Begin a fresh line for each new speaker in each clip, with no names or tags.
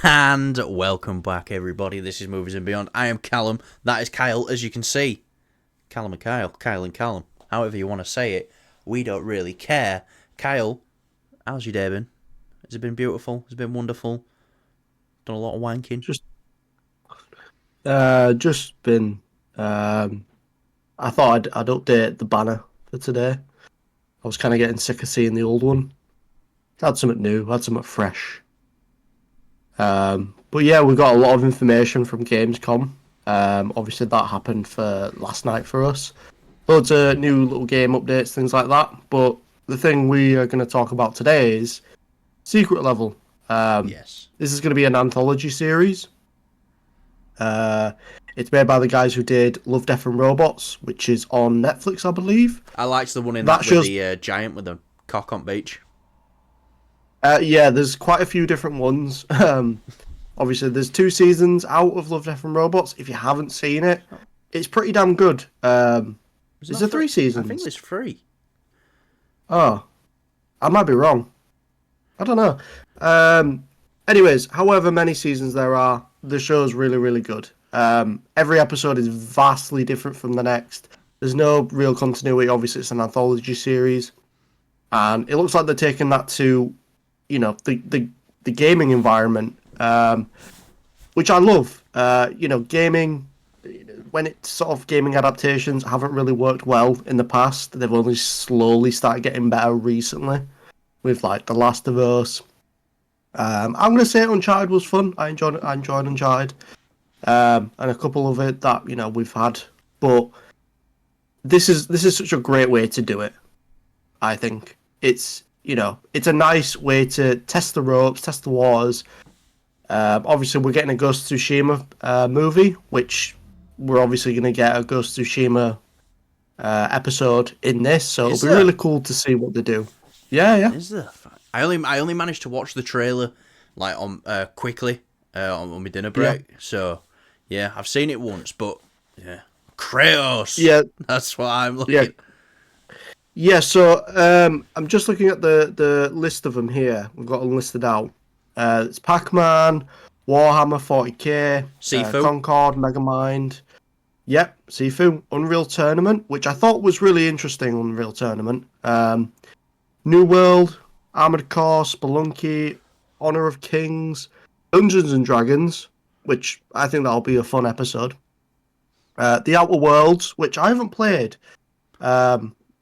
And welcome back, everybody. This is Movies and Beyond. I am Callum. That is Kyle, as you can see. Callum and Kyle. Kyle and Callum. However you want to say it. We don't really care. Kyle, how's your day been? Has it been beautiful? Has it been wonderful? Done a lot of wanking?
Just been. I thought I'd update the banner for today. I was kind of getting sick of seeing the old one. Had something new. Had something fresh. But yeah, we got a lot of information from Gamescom. Obviously that happened for last night for us. Loads of new little game updates, things like that. But the thing we are going to talk about today is Secret Level.
Yes.
This is going to be an anthology series. It's made by the guys who did Love, Death and Robots, which is on Netflix, I believe.
I liked the one in
That
that
shows-
with the giant with the cock on beach.
Yeah, there's quite a few different ones. Obviously, there's 2 seasons out of Love, Death and Robots. If you haven't seen it, it's pretty damn good. Is there 3 seasons?
I think there's 3.
Oh, I might be wrong. I don't know. Anyways, however many seasons there are, the show's really, really good. Every episode is vastly different from the next. There's no real continuity. Obviously, it's an anthology series. And it looks like they're taking that to, the gaming environment, which I love. Gaming, when it's sort of gaming adaptations haven't really worked well in the past. They've only slowly started getting better recently with like The Last of Us. I'm going to say Uncharted was fun. I enjoyed Uncharted. And a couple of it that, we've had. But this is such a great way to do it, I think. It's a nice way to test the ropes, test the waters. Obviously, we're getting a Ghost of Tsushima movie, which we're obviously going to get a Ghost of Tsushima episode in this, so it'll be really cool to see what they do. Yeah.
Is there? I only managed to watch the trailer like on quickly on my dinner break.
Yeah.
So yeah, I've seen it once, but yeah, Kratos.
Yeah,
that's what I'm looking.
yeah. Yeah, so I'm just looking at the list of them here. We've got them listed out. It's Pac-Man, Warhammer 40k,
Sifu,
Concord, Megamind. Yep, Sifu, Unreal Tournament, which I thought was really interesting. Unreal Tournament, New World, Armored Core, Spelunky, Honor of Kings, Dungeons and Dragons, which I think that'll be a fun episode. The Outer Worlds, which I haven't played.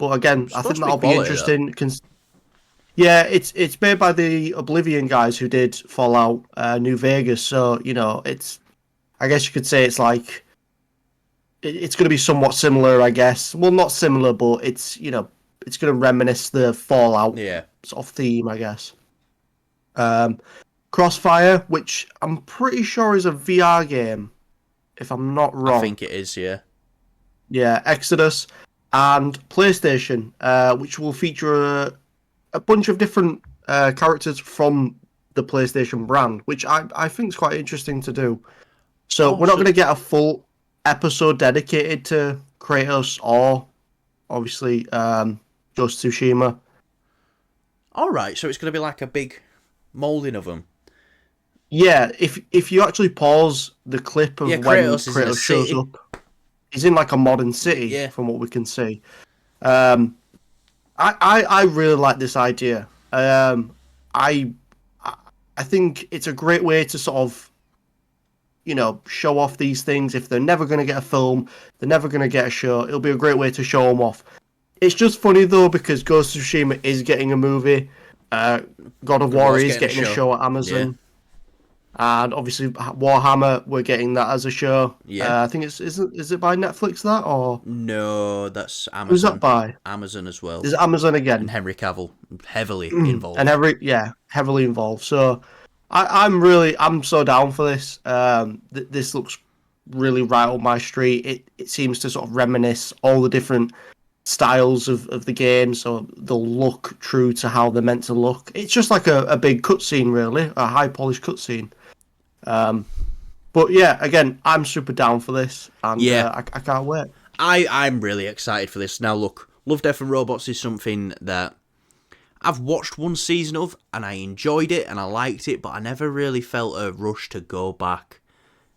But again, I think that'll be interesting. Yeah, it's made by the Oblivion guys who did Fallout New Vegas, so it's. I guess you could say it's like. It's going to be somewhat similar, I guess. Well, not similar, but it's it's going to reminisce the Fallout sort of theme, I guess. Crossfire, which I'm pretty sure is a VR game, if I'm not wrong.
I think it is, yeah.
Yeah, Exodus. And PlayStation, which will feature a bunch of different characters from the PlayStation brand, which I think is quite interesting to do. So we're not going to get a full episode dedicated to Kratos or, obviously, Ghost of Tsushima.
All right, so it's going to be like a big moulding of them.
Yeah, if you actually pause the clip of when Kratos shows up. He's in like a modern city, from what we can see. I really like this idea. I think it's a great way to sort of, show off these things. If they're never going to get a film, they're never going to get a show. It'll be a great way to show them off. It's just funny though because Ghost of Tsushima is getting a movie. God of War is getting a show at Amazon. Yeah. And obviously Warhammer, we're getting that as a show.
Yeah,
I think is it by Netflix that or
no? That's Amazon.
Who's that by?
Amazon as well.
Is it Amazon again?
And Henry Cavill heavily involved.
And heavily involved. So I'm so down for this. This looks really right up my street. It seems to sort of reminisce all the different styles of the game, so they'll look true to how they're meant to look. It's just like a big cutscene, really, a high polished cutscene. But yeah, again, I'm super down for this, and I can't wait.
I'm really excited for this. Now, look, Love, Death and Robots is something that I've watched one season of, and I enjoyed it, and I liked it, but I never really felt a rush to go back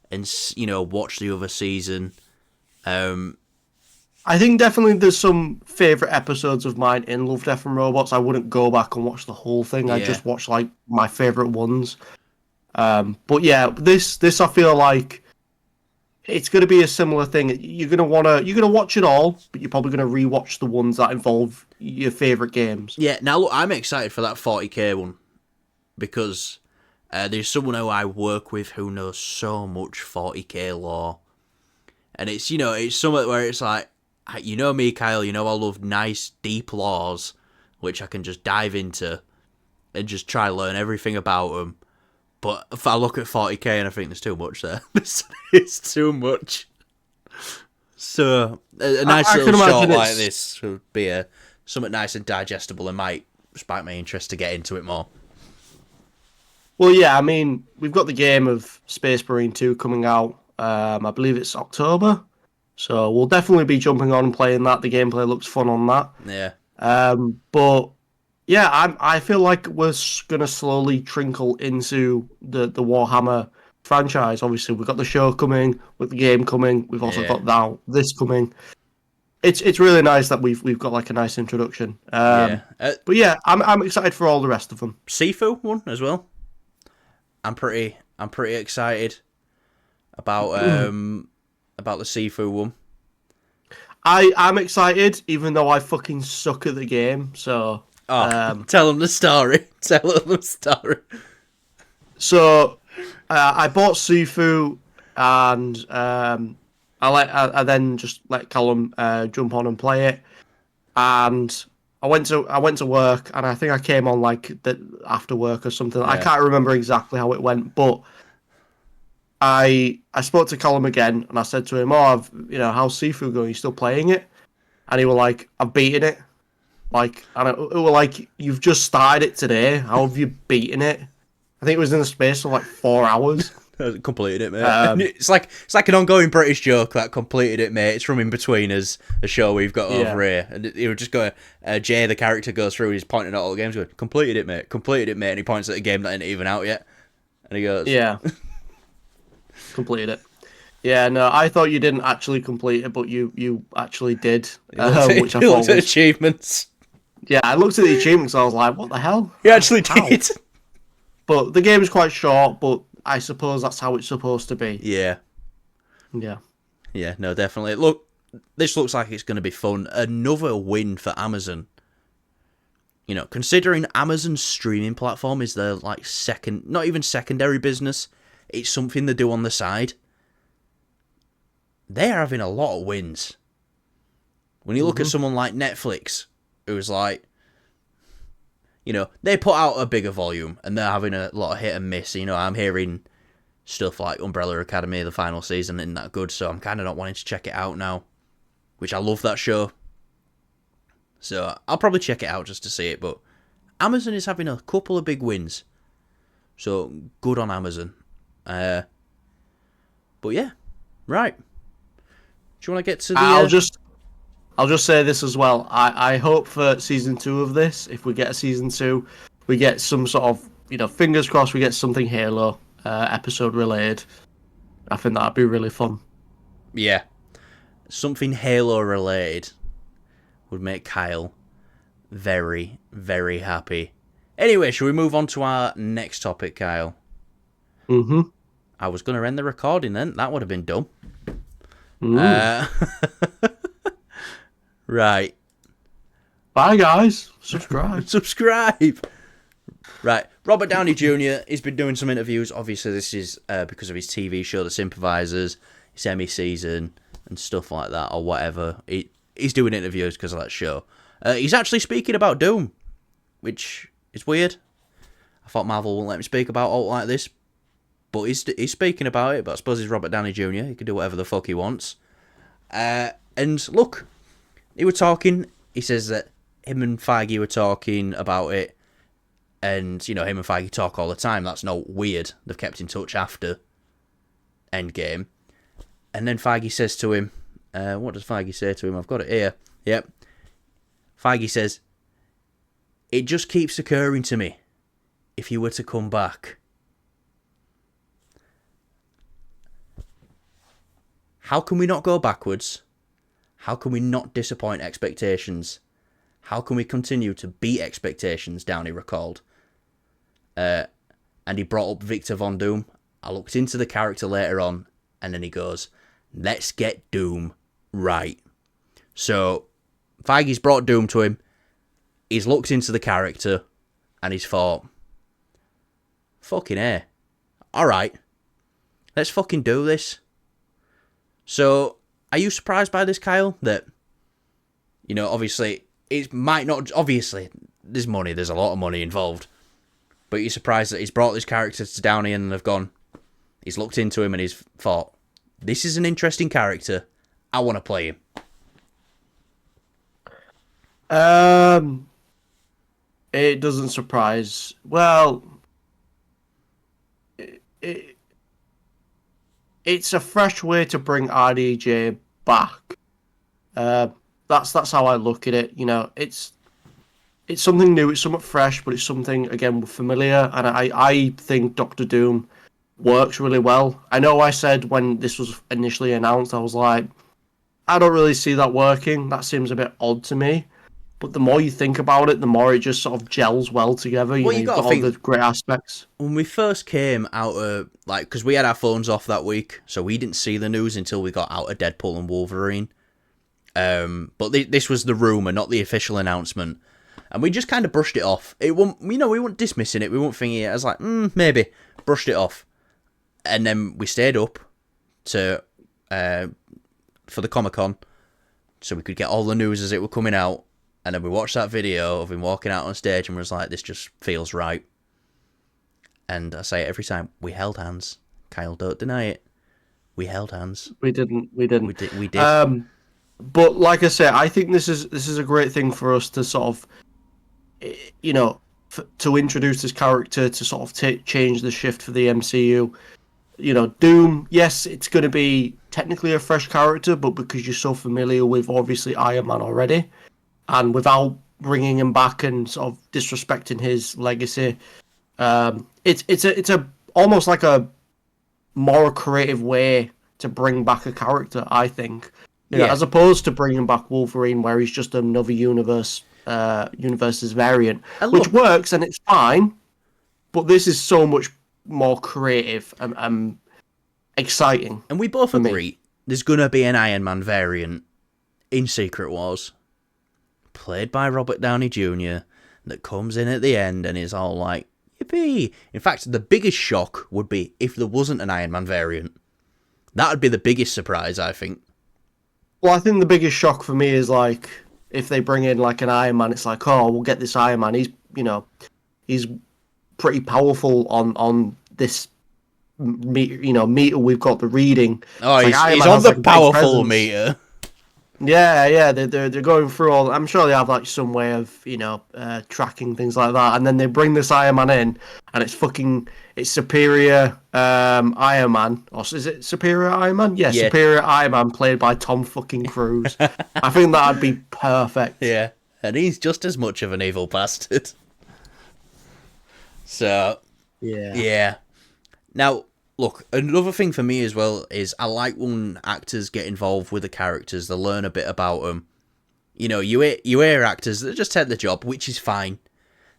and, watch the other season.
I think definitely there's some favourite episodes of mine in Love, Death and Robots. I wouldn't go back and watch the whole thing. I
Yeah.
just watch like my favourite ones. But yeah, this I feel like it's going to be a similar thing. You're gonna watch it all, but you're probably gonna rewatch the ones that involve your favourite games.
Yeah, now look, I'm excited for that 40k one because there's someone who I work with who knows so much 40k lore, and it's something where it's like, me, Kyle, I love nice deep lores which I can just dive into and just try to learn everything about them. But if I look at 40k and I think there's too much there, it's too much. So a nice little short like this would be something nice and digestible and might spark my interest to get into it more.
Well, yeah, I mean, we've got the game of Space Marine 2 coming out. I believe it's October. So we'll definitely be jumping on and playing that. The gameplay looks fun on that.
Yeah.
But yeah, I feel like we're going to slowly trickle into the Warhammer franchise. Obviously, we've got the show coming, with the game coming. We've also got now this coming. It's really nice that we've got like a nice introduction. But yeah, I'm excited for all the rest of them.
Sifu one as well. I'm pretty excited about the Sifu one.
I'm excited, even though I fucking suck at the game. So
tell them the story. Tell them the story.
So I bought Sifu, and I then just let Callum jump on and play it, and I went to work, and I think I came on like after work or something. Yeah. I can't remember exactly how it went, but I spoke to Callum again, and I said to him, "Oh, how's Sifu going? You still playing it?" And he was like, "I've beaten it." Like, and it was like, "You've just started it today. How have you beaten it?" I think it was in the space of like 4 hours.
Completed it, mate. It's like an ongoing British joke that completed it, mate. It's from In Between Us, a show we've got over here. And he would just go, Jay, the character, goes through, he's pointing at all the games, going, completed it, mate. And he points at a game that ain't even out yet. And he goes,
yeah. Completed it. Yeah, no, I thought you didn't actually complete it, but you actually did. Which I thought was
achievements.
Yeah, I looked at the achievements, I was like, what the hell?
You actually did.
But the game is quite short, but I suppose that's how it's supposed to be.
Yeah.
Yeah.
Yeah, no, definitely. Look, this looks like it's going to be fun. Another win for Amazon. Considering Amazon's streaming platform is their, not even secondary business, it's something they do on the side. They're having a lot of wins. When you look at someone like Netflix, who's like, they put out a bigger volume and they're having a lot of hit and miss. I'm hearing stuff like Umbrella Academy, the final season, isn't that good, so I'm kind of not wanting to check it out now, which I love that show. So I'll probably check it out just to see it, but Amazon is having a couple of big wins. So good on Amazon. But yeah, right. Do you want to get to the...
I'll just say this as well. I hope for season 2 of this, if we get a season 2, we get some sort of, fingers crossed we get something Halo episode related. I think that'd be really fun.
Yeah. Something Halo related would make Kyle very, very happy. Anyway, shall we move on to our next topic, Kyle?
Mm-hmm.
I was going to end the recording then. That would have been dumb. Right.
Bye, guys. Subscribe.
Subscribe. Right. Robert Downey Jr. He's been doing some interviews. Obviously, this is because of his TV show, The Sympathizers, his Emmy season, and stuff like that, or whatever. He's doing interviews because of that show. He's actually speaking about Doom, which is weird. I thought Marvel wouldn't let me speak about alt like this, but he's speaking about it. But I suppose he's Robert Downey Jr. He can do whatever the fuck he wants. And look, he was talking. He says that him and Feige were talking about it, and him and Feige talk all the time. That's no weird. They've kept in touch after Endgame, and then Feige says to him, "What does Feige say to him? I've got it here. Yep." Feige says, it just keeps occurring to me. If you were to come back, how can we not go backwards? How can we not disappoint expectations? How can we continue to beat expectations, Downey recalled. And he brought up Victor Von Doom. I looked into the character later on, and then he goes, let's get Doom right. So, Feige's brought Doom to him. He's looked into the character, and he's thought, fucking A. Alright, let's fucking do this. So, are you surprised by this, Kyle? That, you know, obviously, it might not... Obviously, there's money. There's a lot of money involved. But you're surprised that he's brought this character to Downey and they've gone... He's looked into him and he's thought, this is an interesting character. I want to play him.
It doesn't surprise... Well... It's a fresh way to bring RDJ back. That's how I look at it. You know, it's something new, it's somewhat fresh, but it's something again familiar. And I think Doctor Doom works really well. I know I said when this was initially announced, I was like, I don't really see that working. That seems a bit odd to me. But the more you think about it, the more it just sort of gels well together. You've got all the great aspects.
When we first came out of, like, because we had our phones off that week, so we didn't see the news until we got out of Deadpool and Wolverine. But this was the rumour, not the official announcement. And we just kind of brushed it off. We weren't dismissing it. We weren't thinking it. I was like, maybe. Brushed it off. And then we stayed up for the Comic-Con so we could get all the news as it were coming out. And then we watched that video of him walking out on stage and was like, this just feels right. And I say it every time, we held hands. Kyle, don't deny it. We held hands.
We didn't.
We did.
But like I said, I think this is a great thing for us to sort of, you know, to introduce this character, to sort of change the shift for the MCU. You know, Doom, yes, it's going to be technically a fresh character, but because you're so familiar with, obviously, Iron Man already, and without bringing him back and sort of disrespecting his legacy, it's a almost like a more creative way to bring back a character, I think. You know, as opposed to bringing back Wolverine, where he's just another universe's variant, which works and it's fine. But this is so much more creative and exciting.
And we both agree there's gonna be an Iron Man variant in Secret Wars, played by Robert Downey Jr., that comes in at the end and is all like, yippee! In fact, the biggest shock would be if there wasn't an Iron Man variant. That would be the biggest surprise, I think.
Well, I think the biggest shock for me is, like, if they bring in, like, an Iron Man, it's like, oh, we'll get this Iron Man. He's pretty powerful on this, meter we've got the reading.
Oh, he's on the powerful meter.
Yeah, they're going through all. I'm sure they have like some way of tracking things like that, and then they bring this Iron Man in, and it's Superior Iron Man, or is it Superior Iron Man? Yeah, Superior Iron Man played by Tom fucking Cruise. I think that'd be perfect.
Yeah, and he's just as much of an evil bastard. So yeah. Now, look, another thing for me as well is I like when actors get involved with the characters. They learn a bit about them. You know, you hear actors that just take the job, which is fine.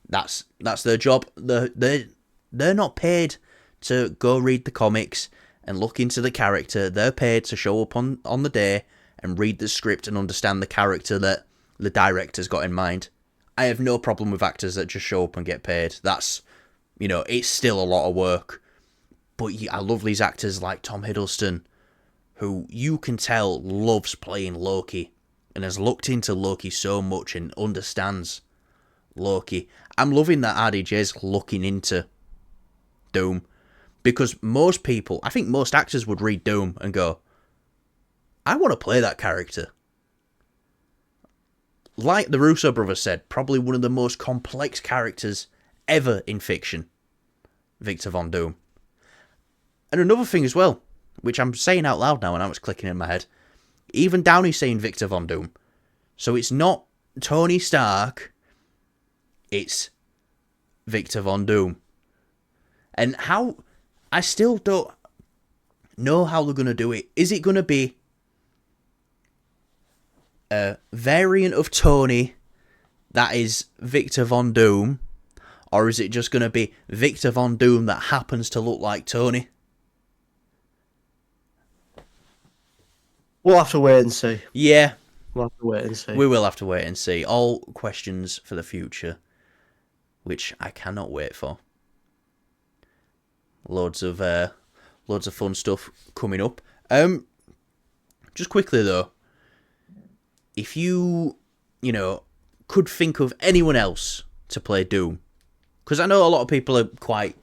That's their job. They're not paid to go read the comics and look into the character. They're paid to show up on the day and read the script and understand the character that the director's got in mind. I have no problem with actors that just show up and get paid. That's, it's still a lot of work. But I love these actors like Tom Hiddleston, who you can tell loves playing Loki and has looked into Loki so much and understands Loki. I'm loving that RDJ's looking into Doom, because most people, I think most actors would read Doom and go, I want to play that character. Like the Russo brothers said, probably one of the most complex characters ever in fiction, Victor Von Doom. And another thing as well, which I'm saying out loud now and now it's clicking in my head, even Downey's saying Victor Von Doom. So it's not Tony Stark, it's Victor Von Doom. And how... I still don't know how they're going to do it. Is it going to be a variant of Tony that is Victor Von Doom? Or is it just going to be Victor Von Doom that happens to look like Tony?
We'll have to wait and see.
Yeah.
We'll have to wait and see.
We will have to wait and see. All questions for the future, which I cannot wait for. Loads of fun stuff coming up. Just quickly though, if you could think of anyone else to play Doom, because I know a lot of people are quite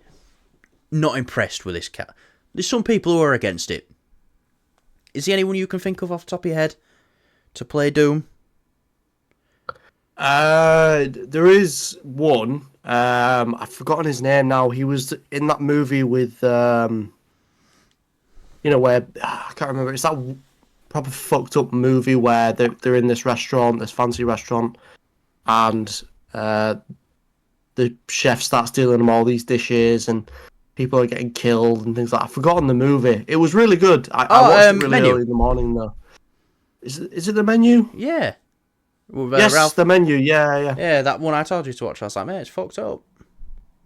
not impressed with this cat. There's some people who are against it. Is there anyone you can think of off the top of your head to play Doom?
There is one. I've forgotten his name now. He was in that movie with, where I can't remember. It's that proper fucked up movie where they're in this restaurant, this fancy restaurant, and the chef starts dealing them all these dishes, and people are getting killed and things like that. I've forgotten the movie. It was really good. I watched it really early in the morning though. Is it The Menu?
Yeah. With,
yes,
Ralph.
The Menu. Yeah.
Yeah, that one I told you to watch. I was like, man, it's fucked up.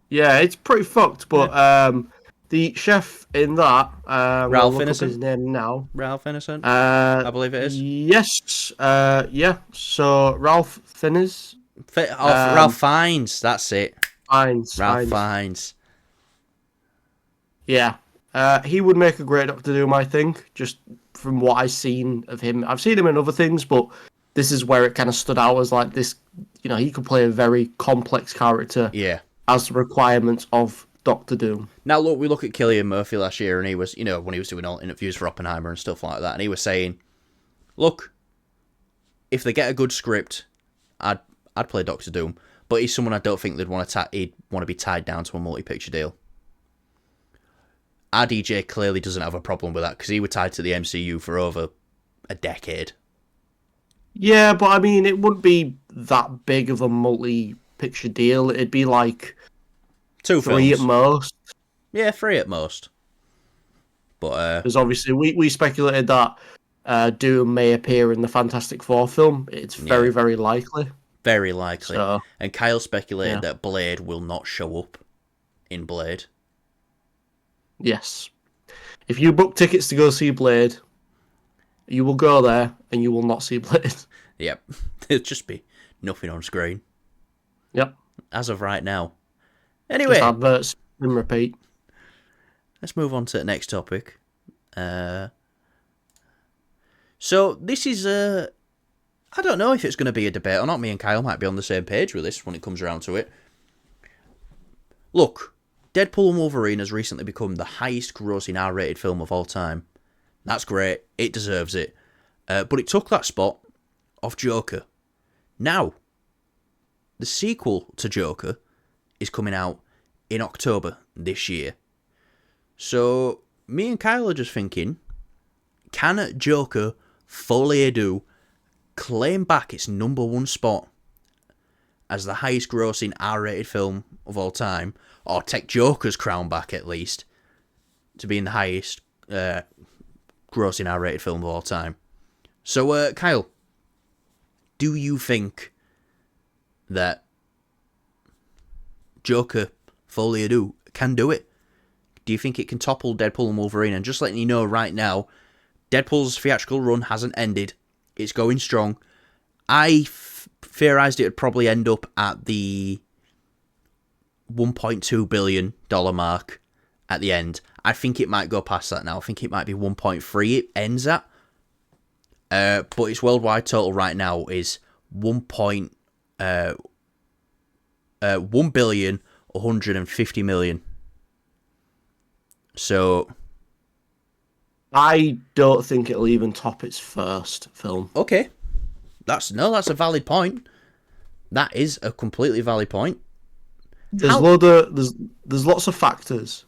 Yeah, it's pretty fucked. But the chef in that,
Ralph Innocent.
His name now.
Ralph Innocent. I believe it is.
Yes. Yeah. So Ralph Fiennes.
Ralph Fiennes. That's it. Ralph Fiennes.
Yeah. He would make a great Doctor Doom, I think. Just from what I've seen of him, I've seen him in other things, but this is where it kind of stood out as like this. He could play a very complex character.
Yeah.
As the requirements of Doctor Doom.
Now look, we look at Cillian Murphy last year, and he was, when he was doing all interviews for Oppenheimer and stuff like that, and he was saying, "Look, if they get a good script, I'd play Doctor Doom, but he's someone I don't think he'd want to be tied down to a multi-picture deal." RDJ clearly doesn't have a problem with that because he was tied to the MCU for over a decade.
Yeah, but I mean, it wouldn't be that big of a multi-picture deal. It'd be like
2
3
films.
at most.
Yeah, 3 at most. But
because obviously we speculated that Doom may appear in the Fantastic Four film. It's very, very likely.
Very likely.
So,
and Kyle speculated that Blade will not show up in Blade.
Yes. If you book tickets to go see Blade, you will go there and you will not see Blade.
Yep. There'll just be nothing on screen.
Yep.
As of right now. Anyway.
Just adverts and repeat.
Let's move on to the next topic. So this is I don't know if it's going to be a debate or not. Me and Kyle might be on the same page with this when it comes around to it. Look, Deadpool and Wolverine has recently become the highest grossing R-rated film of all time. That's great. It deserves it. But it took that spot off Joker. Now, the sequel to Joker is coming out in October this year. So, me and Kyle are just thinking, can Joker Folie à Deux claim back its #1 spot as the highest grossing R-rated film of all time, or take Joker's crown back at least, to being the highest grossing R-rated film of all time? So, Kyle, do you think that Joker Folie à Deux can do it? Do you think it can topple Deadpool and Wolverine? And just letting you know right now, Deadpool's theatrical run hasn't ended. It's going strong. I theorized it would probably end up at the $1.2 billion mark at the end. I think it might go past that now. I think it might be 1.3 it ends at. But its worldwide total right now is $1,150,000,000. So
I don't think it'll even top its first film.
Okay. That's a valid point. That is a completely valid point.
There's lots of factors.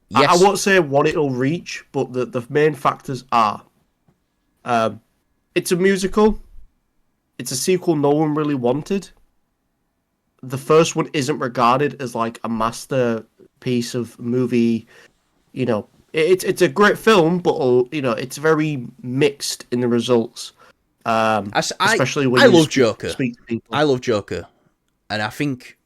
Yes.
I won't say what it'll reach, but the main factors are it's a musical. It's a sequel no one really wanted. the first one isn't regarded as like a masterpiece of movie. You know, it's a great film, but it's very mixed in the results. Especially when
I
you
love Joker.
speak to people.
I love Joker. And I think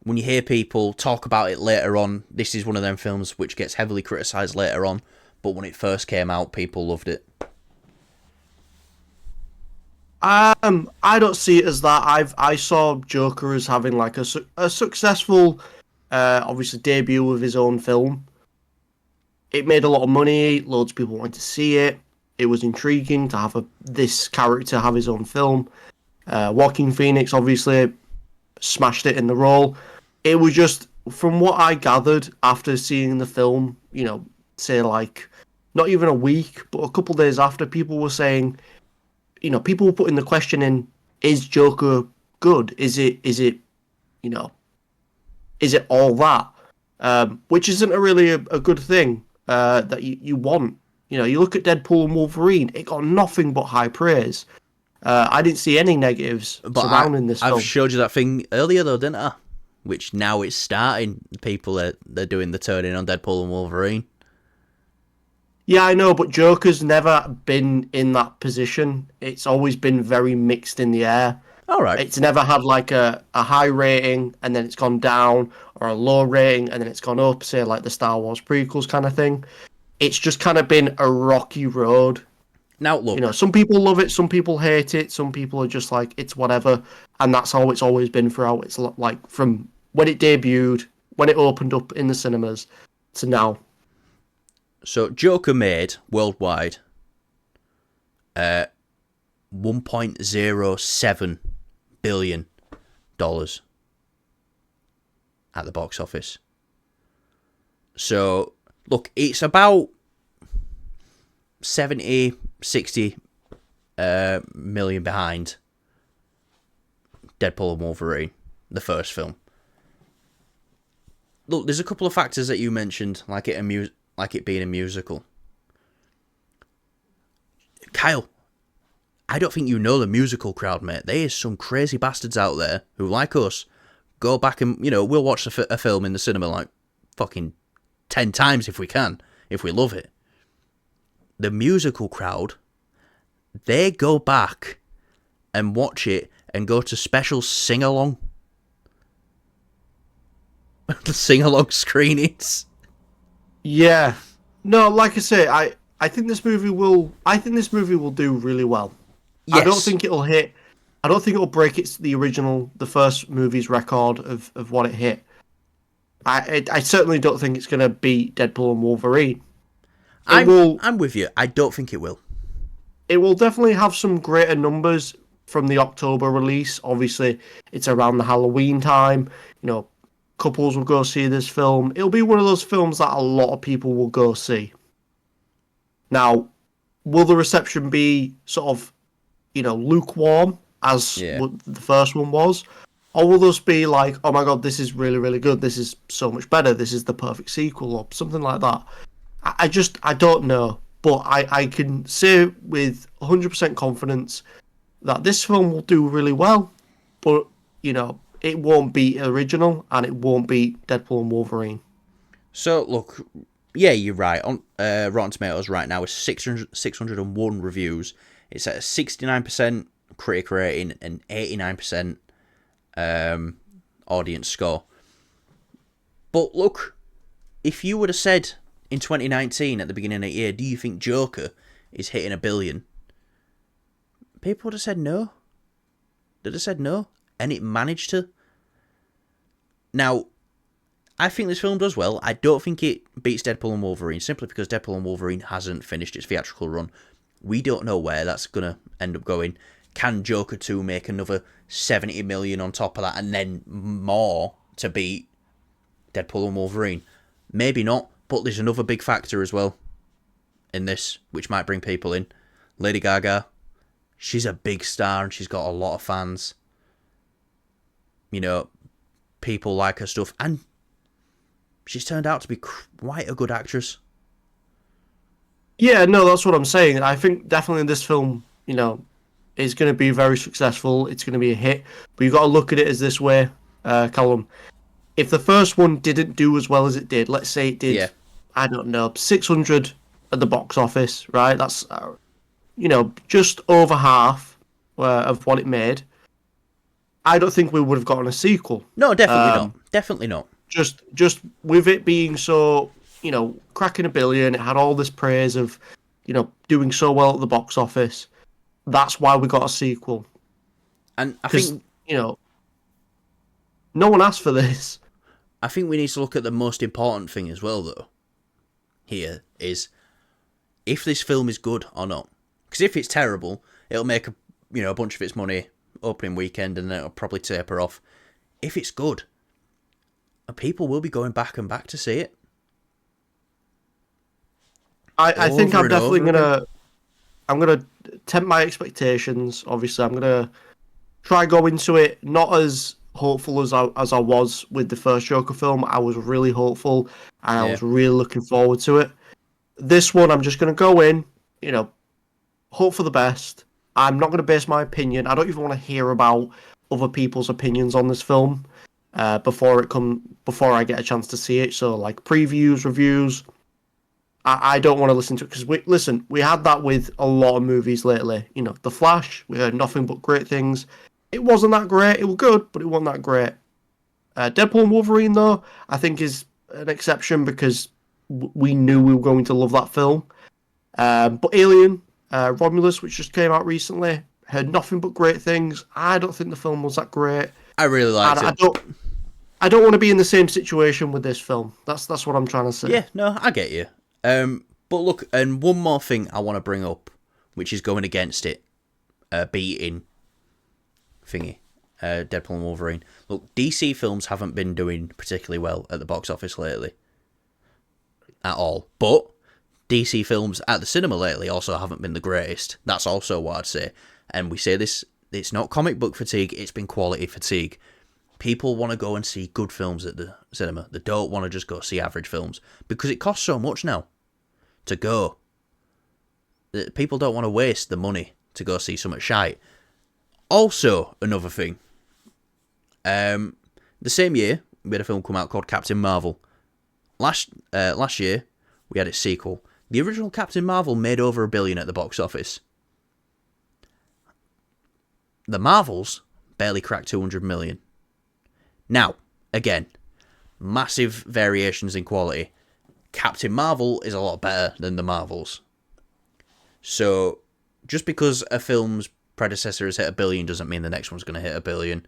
when you hear people talk about it later on, this is one of them films which gets heavily criticised later on, but when it first came out, people loved it.
I don't see it as that. I saw Joker as having like a successful, obviously debut of his own film. It made a lot of money. Loads of people wanted to see it. It was intriguing to have this character have his own film. Joaquin Phoenix obviously smashed it in the role. It was just, from what I gathered after seeing the film, say like not even a week, but a couple days after, people were saying, people were putting the question in: is Joker good? You know, is it all that? Which isn't really a good thing that you want. You look at Deadpool and Wolverine; it got nothing but high praise. I didn't see any negatives surrounding this
I've
film.
showed you that thing earlier though, didn't I? Which now it's starting. People they're doing the turn-in on Deadpool and Wolverine.
Yeah, I know, but Joker's never been in that position. It's always been very mixed in the air.
All right.
It's never had like a high rating and then it's gone down, or a low rating and then it's gone up, say like the Star Wars prequels kind of thing. It's just kind of been a rocky road.
Now look,
Some people love it, some people hate it, some people are just like, it's whatever. And that's how it's always been throughout. It's like from when it debuted, when it opened up in the cinemas, to now.
so Joker made worldwide $1.07 billion at the box office. So look, it's about 60 million behind Deadpool and Wolverine, the first film. Look, there's a couple of factors that you mentioned, like it being a musical. Kyle, I don't think you know the musical crowd, mate. There is some crazy bastards out there who, like us, go back and, we'll watch a film in the cinema like fucking 10 times if we can, if we love it. The musical crowd, they go back and watch it and go to special sing-along. Sing-along screenings.
Yeah. No, like I say, I think this movie will do really well.
Yes.
I don't think it'll break the first movie's record of what it hit. I certainly don't think it's going to beat Deadpool and Wolverine.
I'm with you. I don't think it will.
It will definitely have some greater numbers from the October release. Obviously, it's around the Halloween time. Couples will go see this film. It'll be one of those films that a lot of people will go see. Now, will the reception be sort of, lukewarm as the first one was? Or will this be like, oh my god, this is really, really good. This is so much better. This is the perfect sequel, or something like that. I don't know. But I can say with 100% confidence that this film will do really well. But, it won't beat original, and it won't beat Deadpool and Wolverine.
So, look, yeah, you're right. On Rotten Tomatoes right now is 601 reviews. It's at a 69% critic rating and 89% audience score. But look, if you would have said in 2019 at the beginning of the year, do you think Joker is hitting $1 billion? People would have said no. They'd have said no. And it managed to. Now, I think this film does well. I don't think it beats Deadpool and Wolverine, simply because Deadpool and Wolverine hasn't finished its theatrical run. We don't know where that's going to end up going. Can Joker 2 make another 70 million on top of that, and then more to beat Deadpool and Wolverine? Maybe not, but there's another big factor as well in this, which might bring people in. Lady Gaga, she's a big star and she's got a lot of fans. People like her stuff, and she's turned out to be quite a good actress.
Yeah, no, that's what I'm saying. I think definitely this film, is going to be very successful. It's going to be a hit. But you've got to look at it as this way, Callum. If the first one didn't do as well as it did, let's say it did,
Yeah.
I don't know, 600 at the box office, right? That's, just over half of what it made. I don't think we would have gotten a sequel.
No, definitely not. Definitely not.
Just with it being so, cracking 1 billion, it had all this praise of, doing so well at the box office. That's why we got a sequel.
And I
Because,
think
no one asked for this.
I think we need to look at the most important thing as well, though. Here is if this film is good or not. Because if it's terrible, it'll make a bunch of its money opening weekend, and then it'll probably taper off. If it's good, people will be going back and back to see it.
I think I'm definitely gonna tempt my expectations. Obviously, I'm gonna try go into it not as hopeful as I was with the first Joker film. I was really hopeful, and I was really looking forward to it. This one, I'm just gonna go in, hope for the best. I'm not gonna base my opinion. I don't even want to hear about other people's opinions on this film before I get a chance to see it. So like previews, reviews. I don't want to listen to it because we had that with a lot of movies lately. The Flash, we heard nothing but great things. It wasn't that great. It was good, but it wasn't that great. Deadpool and Wolverine, though, I think is an exception because we knew we were going to love that film. But Alien, Romulus, which just came out recently, heard nothing but great things. I don't think the film was that great.
I really liked it.
I don't want to be in the same situation with this film. That's what I'm trying to say.
Yeah, no, I get you. But look, and one more thing I want to bring up, which is going against it, beating Deadpool and Wolverine. Look, DC films haven't been doing particularly well at the box office lately. At all. But DC films at the cinema lately also haven't been the greatest. That's also what I'd say. And we say this, it's not comic book fatigue, it's been quality fatigue. People want to go and see good films at the cinema. They don't want to just go see average films. Because it costs so much now to go. People don't want to waste the money to go see something shite. Also, another thing. The same year, we had a film come out called Captain Marvel. Last year, we had its sequel. The original Captain Marvel made over $1 billion at the box office. The Marvels barely cracked 200 million. Now, again, massive variations in quality. Captain Marvel is a lot better than the Marvels. So, just because a film's predecessor has hit $1 billion doesn't mean the next one's going to hit $1 billion.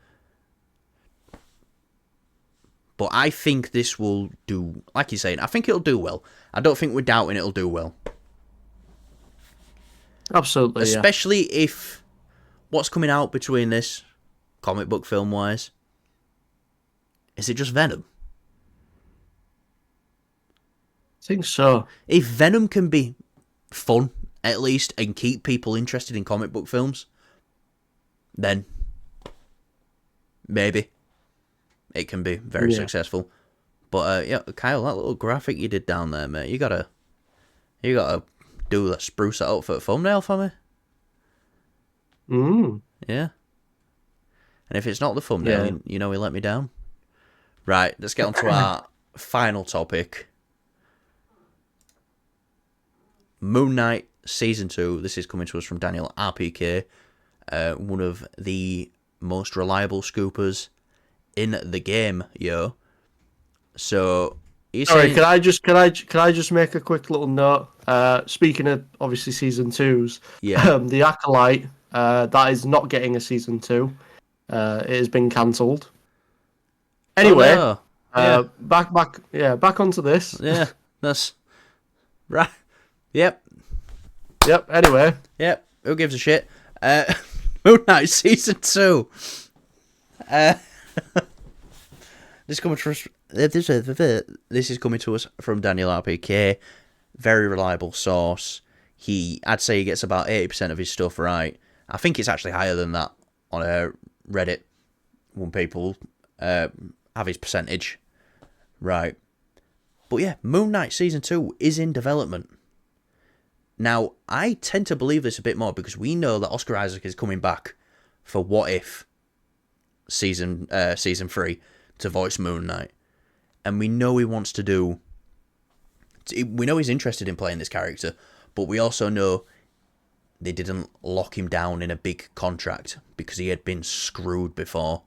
But I think this will do, like you're saying, I think it'll do well. I don't think we're doubting it'll do well.
Absolutely,
especially if what's coming out between this, comic book film-wise, is it just Venom?
I think so.
If Venom can be fun, at least, and keep people interested in comic book films, then maybe it can be very successful. But Kyle, that little graphic you did down there, mate, you gotta do that, spruce that up for a thumbnail for me. Yeah. And if it's not the thumbnail, you know he let me down. Right, let's get on to our final topic. Moon Knight Season 2. This is coming to us from Daniel RPK, one of the most reliable scoopers in the game, yo. So,
sorry, can I just make a quick little note? Speaking of obviously Season 2s, the Acolyte, that is not getting a Season 2. It has been cancelled. Anyway, back onto this.
Yeah, that's right. Yep.
Anyway.
Yep. Who gives a shit? Moon Knight Season 2. This is coming to us from Daniel RPK. Very reliable source. I'd say he gets about 80% of his stuff right. I think it's actually higher than that on Reddit when people have his percentage right. But yeah, Moon Knight Season 2 is in development. Now, I tend to believe this a bit more because we know that Oscar Isaac is coming back for What If season 3 to voice Moon Knight, and we know he wants to do. We know he's interested in playing this character, but we also know they didn't lock him down in a big contract because he had been screwed before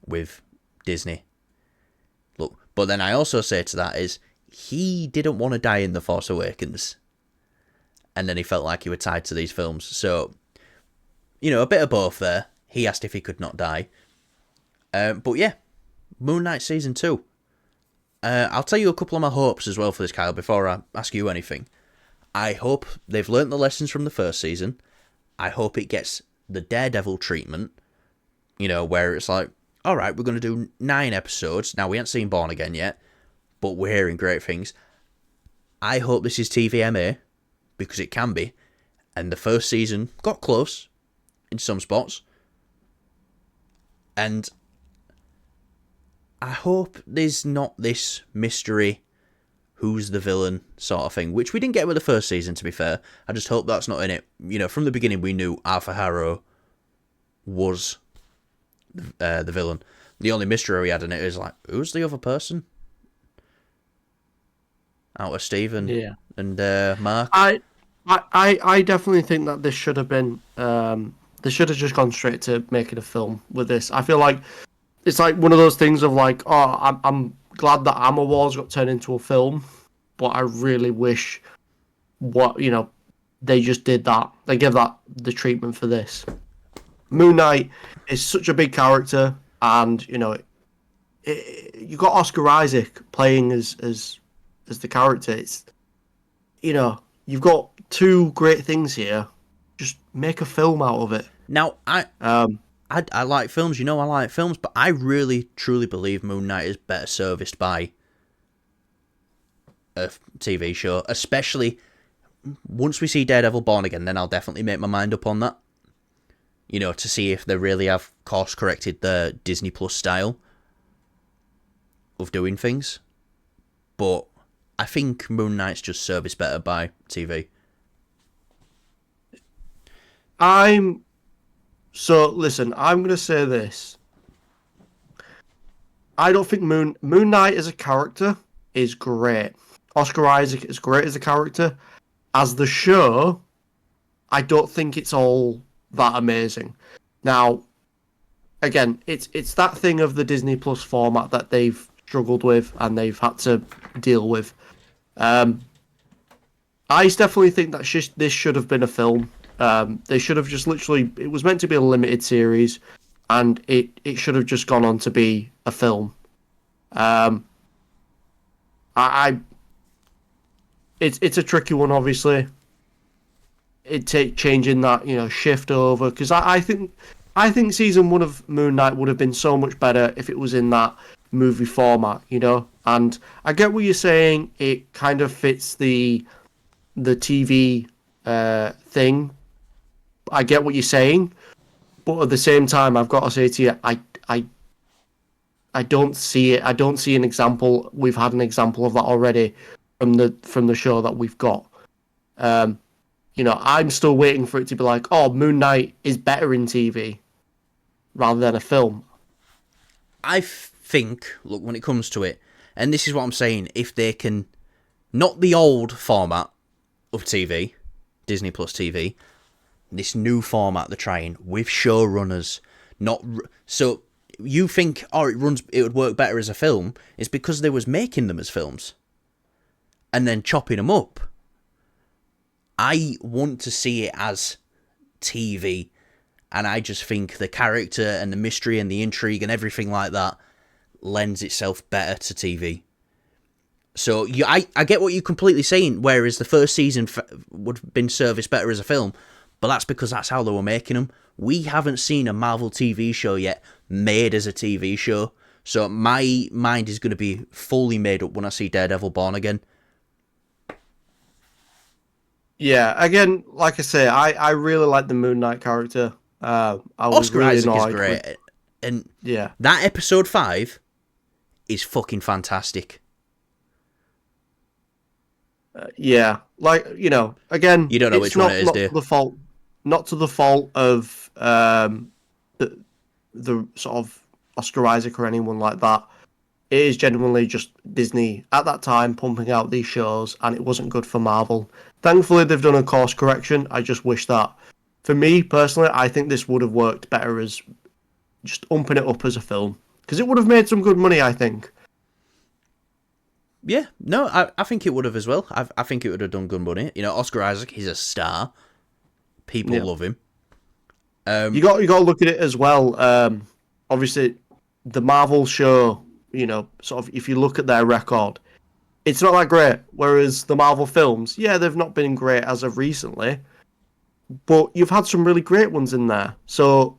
with Disney. Look, but then I also say to that is he didn't want to die in The Force Awakens, and then he felt like he was tied to these films. So, a bit of both there. He asked if he could not die. But yeah, Moon Knight Season 2. I'll tell you a couple of my hopes as well for this, Kyle, before I ask you anything. I hope they've learnt the lessons from the first season. I hope it gets the Daredevil treatment, where it's like, all right, we're going to do 9 episodes. Now, we haven't seen Born Again yet, but we're hearing great things. I hope this is TVMA, because it can be. And the first season got close in some spots. And I hope there's not this mystery, who's the villain sort of thing, which we didn't get with the first season, to be fair. I just hope that's not in it. From the beginning, we knew Arthur Harrow was the villain. The only mystery we had in it is like, who's the other person? Out of Stephen and Mark.
I definitely think that this should have been. They should have just gone straight to making a film with this. I feel like it's like one of those things of like, oh, I'm glad that Armor Wars got turned into a film, but I really wish they just did that. They gave that the treatment for this. Moon Knight is such a big character, and you got Oscar Isaac playing as the character. It's you've got 2 great things here. Just make a film out of it.
Now, I like films, I like films, but I really, truly believe Moon Knight is better serviced by a TV show, especially once we see Daredevil Born Again, then I'll definitely make my mind up on that. To see if they really have course-corrected the Disney Plus style of doing things. But I think Moon Knight's just serviced better by TV.
Listen, I'm going to say this. I don't think Moon Knight as a character is great. Oscar Isaac is great as a character. As the show, I don't think it's all that amazing. Now, again, it's that thing of the Disney Plus format that they've struggled with and they've had to deal with. I definitely think that this should have been a film. They should have just literally... It was meant to be a limited series, and it should have just gone on to be a film. It's a tricky one, obviously. Changing that, shift over, because I think season 1 of Moon Knight would have been so much better if it was in that movie format, And I get what you're saying. It kind of fits the TV thing. I get what you're saying, but at the same time, I've got to say to you, I don't see it. I don't see an example. We've had an example of that already from the show that we've got. I'm still waiting for it to be like, oh, Moon Knight is better in TV rather than a film.
I think, look, when it comes to it, and this is what I'm saying, if they can, not the old format of TV, Disney Plus TV, this new format they're trying with showrunners, so you think, it would work better as a film, it's because they was making them as films and then chopping them up. I want to see it as TV, and I just think the character and the mystery and the intrigue and everything like that lends itself better to TV. So I get what you're completely saying, whereas the first season would have been serviced better as a film, but that's because that's how they were making them. We haven't seen a Marvel TV show yet made as a TV show, so my mind is going to be fully made up when I see Daredevil Born Again.
Yeah, again, like I say, I really like the Moon Knight character.
Oscar Isaac is great, and
yeah,
that episode 5 is fucking fantastic.
Yeah, like again,
You don't know
it's
which one it is,
not
do
to
you?
the fault, not to the fault of the sort of Oscar Isaac or anyone like that. It is genuinely just Disney at that time pumping out these shows, and it wasn't good for Marvel. Thankfully, they've done a course correction. I just wish that, for me personally, I think this would have worked better as just umping it up as a film because it would have made some good money. I think.
Yeah, no, I think it would have as well. I think it would have done good money. You know, Oscar Isaac, he's a star. People
Yeah.
love him.
You got to look at it as well. Obviously, the Marvel show, sort of if you look at their record, it's not that great. Whereas the Marvel films, yeah, they've not been great as of recently, but you've had some really great ones in there. So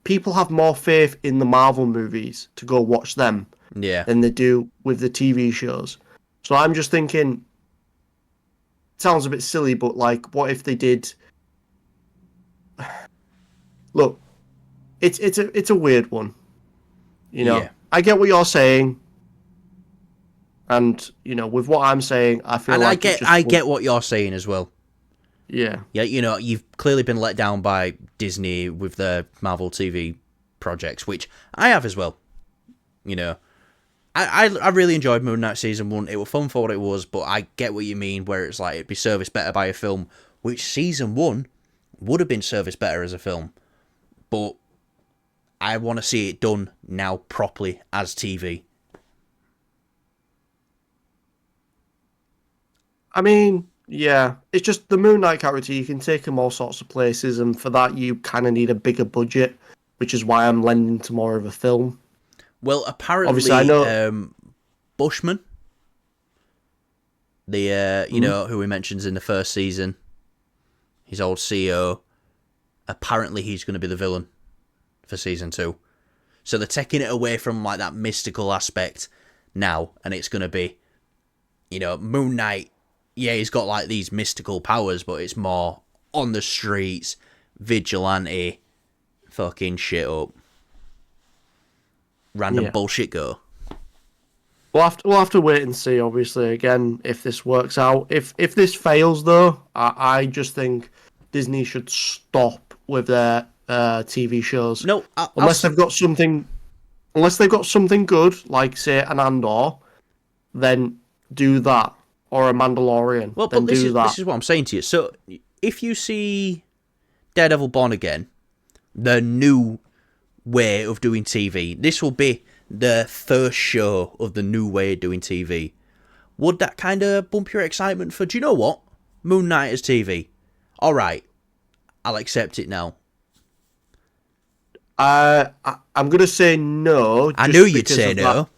people have more faith in the Marvel movies to go watch them
Yeah.
than they do with the TV shows. So I'm just thinking, it sounds a bit silly, but like, what if they did? Look, it's a weird one.
Yeah.
I get what you're saying, and with what I'm saying, I feel
And I
like it
get
just
I
would.
get what you're saying as well.
Yeah,
Yeah, you know, you've clearly been let down by Disney with their Marvel TV projects, which I have as well. You know, I really enjoyed Moon Knight season one. It was fun for what it was, but I get what you mean. Where it's like it'd be serviced better by a film, which season one would have been serviced better as a film, but I want to see it done now properly as TV.
I mean, yeah, it's just the Moon Knight character. You can take him all sorts of places, and for that, you kind of need a bigger budget, which is why I'm lending to more of a film.
Well,
Obviously, I
apparently,
know.
Bushman, the you
Mhm.
know who he mentions in the first season, his old CEO. Apparently, he's going to be the villain for season two. So they're taking it away from like that mystical aspect now, and it's going to be, Moon Knight. Yeah, he's got like these mystical powers, but it's more on the streets, vigilante, fucking shit up, random
Yeah,
bullshit go.
we'll have to wait and see. Obviously, again, if this works out. If this fails, though, I just think Disney should stop with their TV shows
No,
unless they've got something. Unless they've got something good, like say an Andor, then do that, or a Mandalorian,
well,
then
but this
do
is
that.
this is what I'm saying to you. So if you see Daredevil Born Again, the new way of doing TV, this will be the first show of the new way of doing TV. Would that kind of bump your excitement for, do you know what? Moon Knight as TV. Alright, I'll accept it now.
I'm gonna say no,
I knew
just
you'd
because
say
of that.
no.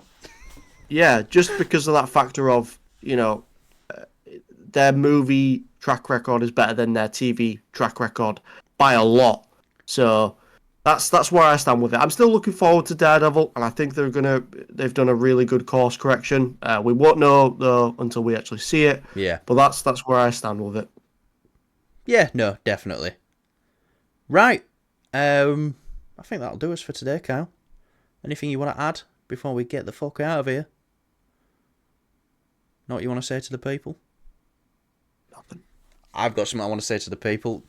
Yeah, just because of that factor of their movie track record is better than their TV track record by a lot. So that's where I stand with it. I'm still looking forward to Daredevil, and I think they've done a really good course correction. We won't know though until we actually see it,
Yeah.
but that's where I stand with it.
Yeah, no, definitely. Right. I think that'll do us for today, Kyle. Anything you want to add before we get the fuck out of here? Know what you want to say to the people?
Nothing.
I've got something I want to say to the people.